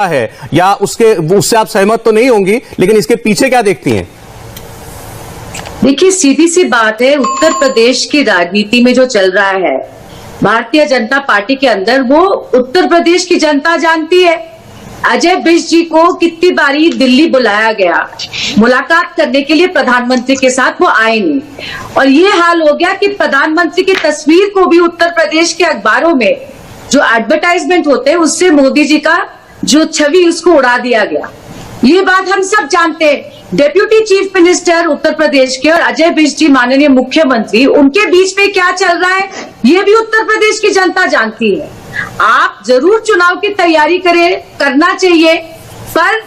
है या उससे आप सहमत तो नहीं होंगी, लेकिन इसके पीछे क्या देखती हैं? देखिए, सीधी सी बात है, उत्तर प्रदेश की राजनीति में जो चल रहा है भारतीय जनता पार्टी के अंदर, वो उत्तर प्रदेश की जनता जानती है। अजय बिष्ट जी को कितनी बारी दिल्ली बुलाया गया मुलाकात करने के लिए प्रधानमंत्री के साथ, वो आए नहीं। और ये हाल हो गया कि प्रधानमंत्री की तस्वीर को भी उत्तर प्रदेश के अखबारों में जो एडवर्टाइजमेंट होते हैं उससे मोदी जी का जो छवि उसको उड़ा दिया गया। ये बात हम सब जानते हैं। Deputy chief minister Uttar Pradesh के और अजय बिष्ट जी माननीय मुख्यमंत्री, उनके बीच में क्या चल रहा है ये भी उत्तर प्रदेश की जनता जानती है। आप जरूर चुनाव की तैयारी करना चाहिए, पर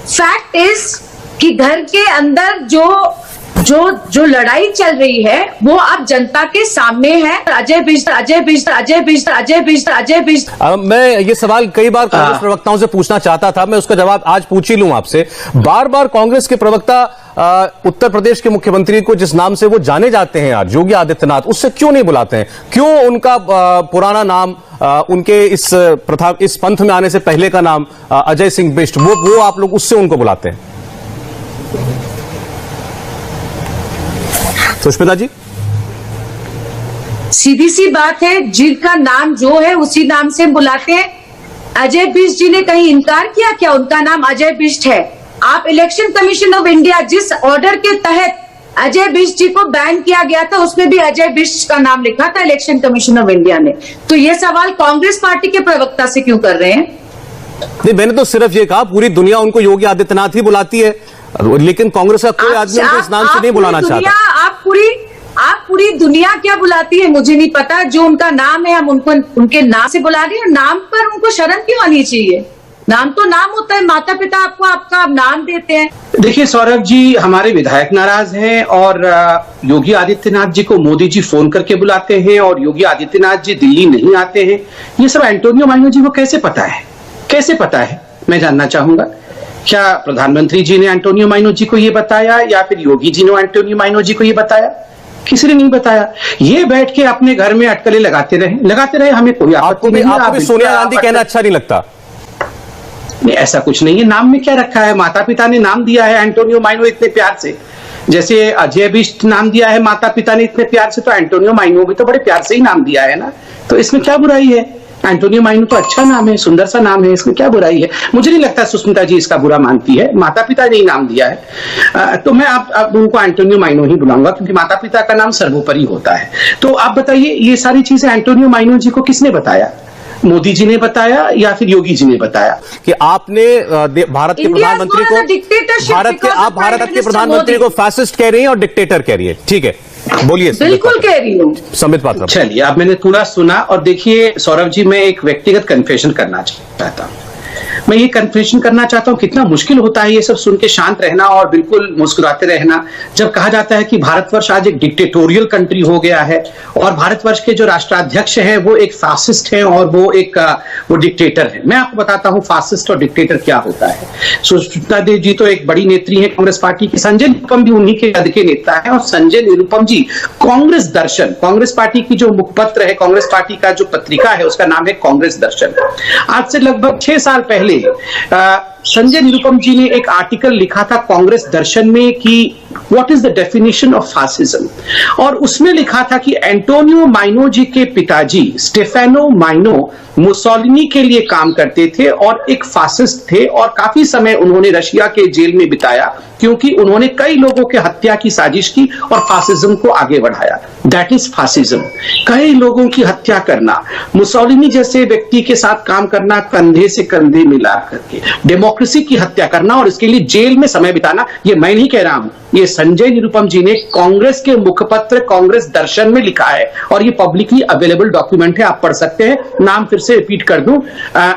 फैक्ट इज कि घर के अंदर जो लड़ाई चल रही है वो अब जनता के सामने है। अजय बिष्ट। मैं ये सवाल कई बार कांग्रेस प्रवक्ताओं से पूछना चाहता था, मैं उसका जवाब आज पूछ ही लूं आपसे। बार बार कांग्रेस के प्रवक्ता उत्तर प्रदेश के मुख्यमंत्री को जिस नाम से वो जाने जाते हैं आज, योगी आदित्यनाथ, उससे क्यों नहीं बुलाते हैं? क्यों उनका पुराना नाम, उनके इस पंथ में आने से पहले का नाम अजय सिंह बिष्ट, वो आप लोग उससे उनको बुलाते हैं? सुष्मिता जी, सीधी सी बात है, जिनका नाम जो है उसी नाम से बुलाते हैं। अजय बिष्ट जी ने कहीं इनकार किया क्या? उनका नाम अजय बिष्ट है। आप इलेक्शन कमीशन ऑफ इंडिया जिस ऑर्डर के तहत अजय बिष्ट जी को बैन किया गया था उसमें भी अजय बिष्ट का नाम लिखा था इलेक्शन कमीशन ऑफ इंडिया ने। तो ये सवाल कांग्रेस पार्टी के प्रवक्ता से क्यों कर रहे हैं? नहीं, मैंने तो सिर्फ ये कहा पूरी दुनिया उनको योगी आदित्यनाथ ही बुलाती है, लेकिन कांग्रेस का कोई आदमी उनको इस नाम से नहीं बुलाना चाहता। आप पूरी दुनिया क्या बुलाती है मुझे नहीं पता, जो उनका नाम है हम उनको उनके नाम से बुला रहे हैं। नाम पर उनको शर्म क्यों आनी चाहिए? नाम तो नाम होता है, माता पिता आपको आपका नाम देते हैं। देखिए सौरभ जी, हमारे विधायक नाराज हैं और योगी आदित्यनाथ जी को मोदी जी फोन करके बुलाते हैं और योगी आदित्यनाथ जी दिल्ली नहीं आते हैं। ये सब एंटोनियो माइनो जी को कैसे पता है? कैसे पता है, मैं जानना चाहूंगा। क्या प्रधानमंत्री जी ने एंटोनियो माइनो जी को ये बताया या फिर योगी जी ने एंटोनियो माइनो जी को ये बताया? किसी ने नहीं बताया। ये बैठ के अपने घर में अटकलें लगाते रहे, हमें कोई आपत्ति नहीं। आपको भी सोनिया गांधी कहना अच्छा नहीं लगता? नहीं, ऐसा कुछ नहीं है। नाम में क्या रखा है? माता पिता ने नाम दिया है एंटोनियो माइनो इतने प्यार से, जैसे अजय बिष्ट नाम दिया है माता पिता ने इतने प्यार से, तो एंटोनियो माइनो भी तो बड़े प्यार से ही नाम दिया है ना। तो इसमें क्या बुराई है? एंटोनियो माइनो तो अच्छा नाम है, सुंदर सा नाम है, इसमें क्या बुराई है? मुझे नहीं लगता सुष्मिता जी इसका बुरा मानती है। माता पिता ने ही नाम दिया है, तो मैं आप उनको एंटोनियो माइनो ही बुलाऊंगा, क्योंकि माता पिता का नाम सर्वोपरि होता है। तो आप बताइए, ये सारी चीजें एंटोनियो माइनो जी को किसने बताया? मोदी जी ने बताया या फिर योगी जी ने बताया? कि आपने भारत के प्रधानमंत्री को फैसिस्ट कह रही है और डिक्टेटर कह रही है, ठीक है, बोलिए। बिल्कुल कह रही हूँ संबित पात्रा। चलिए, अब मैंने पूरा सुना और देखिए सौरभ जी, मैं एक व्यक्तिगत कन्फेशन करना चाहता हूँ। मैं ये कन्फेशन करना चाहता हूँ, कितना मुश्किल होता है ये सब सुन के शांत रहना और बिल्कुल मुस्कुराते रहना, जब कहा जाता है कि भारतवर्ष आज एक डिक्टेटोरियल कंट्री हो गया है और भारतवर्ष के जो राष्ट्राध्यक्ष हैं वो एक फासिस्ट हैं और वो डिक्टेटर है। मैं आपको बताता हूँ फासिस्ट और डिक्टेटर क्या होता है। सुष्मिता देव जी तो एक बड़ी नेत्री है कांग्रेस पार्टी की, संजय निरुपम भी उन्हीं के कद के नेता है, और संजय निरुपम जी कांग्रेस दर्शन, कांग्रेस पार्टी की जो मुखपत्र है, कांग्रेस पार्टी का जो पत्रिका है उसका नाम है कांग्रेस दर्शन। आज से लगभग 6 साल पहले संजय निरुपम जी ने एक आर्टिकल लिखा था कांग्रेस दर्शन में कि what is the definition of fascism, और उसमें लिखा था कि एंटोनियो माइनो जी के पिताजी स्टेफेनो माइनो मुसोलिनी के लिए काम करते थे और एक फासिस्ट थे, और काफी समय उन्होंने रशिया के जेल में बिताया क्योंकि उन्होंने कई लोगों के हत्या की साजिश की और फासिज्म को आगे बढ़ाया। दैट इज फासिज्म, कई लोगों की हत्या करना, मुसोलिनी जैसे व्यक्ति के साथ काम करना, कंधे से कंधे मिला करके डेमोक्रेसी की हत्या करना और इसके लिए जेल में समय बिताना। ये मैं नहीं कह रहा हूं, ये संजय निरुपम जी ने कांग्रेस के मुखपत्र कांग्रेस दर्शन में लिखा है और ये पब्लिकली अवेलेबल डॉक्यूमेंट है, आप पढ़ सकते हैं। नाम फिर से रिपीट कर दूं,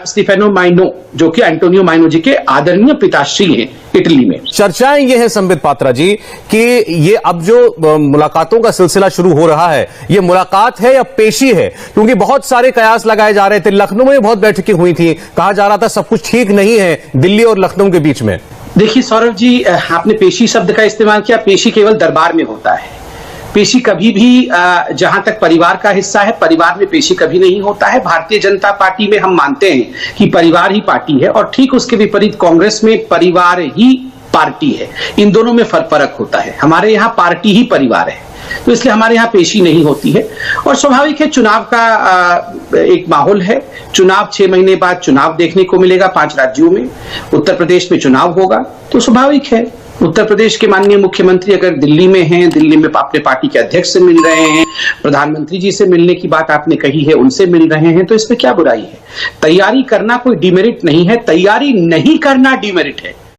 स्टेफेनो माइनो, जो कि एंटोनियो माइनो जी के आदरणीय पिताश्री हैं इटली में। चर्चाएं ये है संबित पात्रा जी कि ये अब जो मुलाकातों का सिलसिला शुरू हो रहा है, ये मुलाकात है या पेशी है? क्योंकि बहुत सारे कयास लगाए जा रहे थे, लखनऊ में बहुत बैठकें हुई थी, कहा जा रहा था सब कुछ ठीक नहीं है दिल्ली और लखनऊ के बीच में। देखिए सौरभ जी, आपने पेशी शब्द का इस्तेमाल किया। पेशी केवल दरबार में होता है, पेशी कभी भी जहां तक परिवार का हिस्सा है, परिवार में पेशी कभी नहीं होता है। भारतीय जनता पार्टी में हम मानते हैं कि परिवार ही पार्टी है, और ठीक उसके विपरीत कांग्रेस में परिवार ही पार्टी है। इन दोनों में फर्क होता है। हमारे यहाँ पार्टी ही परिवार है, तो इसलिए हमारे यहाँ पेशी नहीं होती है। और स्वाभाविक है, चुनाव का एक माहौल है। चुनाव 6 महीने बाद चुनाव देखने को मिलेगा 5 राज्यों में। उत्तर प्रदेश में चुनाव होगा, तो स्वाभाविक है उत्तर प्रदेश के माननीय मुख्यमंत्री अगर दिल्ली में हैं, दिल्ली में अपने पार्टी के अध्यक्ष से मिल रहे हैं, प्रधानमंत्री जी से मिलने की बात आपने कही है, उनसे मिल रहे हैं, तो इसमें क्या बुराई है। तैयारी करना कोई डिमेरिट नहीं है, तैयारी नहीं करना डिमेरिट है।